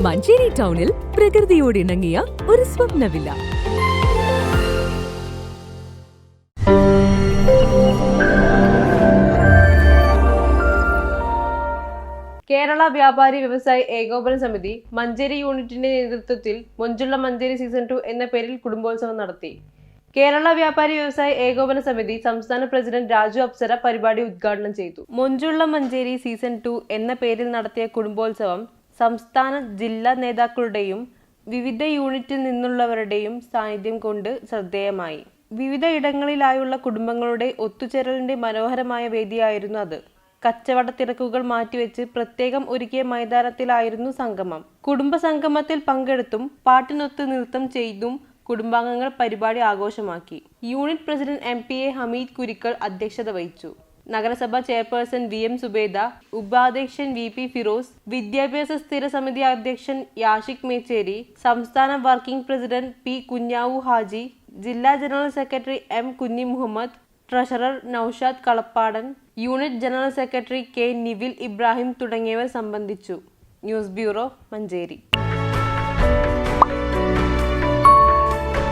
മഞ്ചേരി ടൗണിൽ പ്രകൃതിയോട് ഇണങ്ങിയ ഒരു സ്വപ്ന വില്ല. കേരള വ്യാപാരി വ്യവസായി ഏകോപന സമിതി മഞ്ചേരി യൂണിറ്റിന്റെ നേതൃത്വത്തിൽ മൊഞ്ചുള്ള മഞ്ചേരി സീസൺ 2 എന്ന പേരിൽ കുടുംബോത്സവം നടത്തി. കേരള വ്യാപാരി വ്യവസായി ഏകോപന സമിതി സംസ്ഥാന പ്രസിഡന്റ് രാജു അപ്സര പരിപാടി ഉദ്ഘാടനം ചെയ്തു. മൊഞ്ചുള്ള മഞ്ചേരി സീസൺ 2 എന്ന പേരിൽ നടത്തിയ കുടുംബോത്സവം സംസ്ഥാന ജില്ലാ നേതാക്കളുടെയും വിവിധ യൂണിറ്റിൽ നിന്നുള്ളവരുടെയും സാന്നിധ്യം കൊണ്ട് ശ്രദ്ധേയമായി. വിവിധ ഇടങ്ങളിലായുള്ള കുടുംബങ്ങളുടെ ഒത്തുചേരലിന്റെ മനോഹരമായ വേദിയായിരുന്നു അത്. കച്ചവട തിരക്കുകൾ മാറ്റിവെച്ച് പ്രത്യേകം ഒരുക്കിയ മൈതാനത്തിലായിരുന്നു സംഗമം. കുടുംബ സംഗമത്തിൽ പങ്കെടുത്തും പാട്ടിനൊത്ത് നൃത്തം ചെയ്തും കുടുംബാംഗങ്ങൾ പരിപാടി ആഘോഷമാക്കി. Unit president MPA Hameed Kurikkal അധ്യക്ഷത വഹിച്ചു. നഗരസഭാ ചെയർപേഴ്സൺ VM സുബേദ, ഉപാധ്യക്ഷൻ VP ഫിറോസ്, വിദ്യാഭ്യാസ സ്ഥിര സമിതി അധ്യക്ഷൻ യാഷിക് മേച്ചേരി, സംസ്ഥാന working president P Kunhavu Haji, ജില്ലാ general secretary M Kunhi Muhammad, treasurer Noushad Kalappadan, unit general secretary K Nivil Ibrahim തുടങ്ങിയവർ സംബന്ധിച്ചു. News bureau, Manjeri.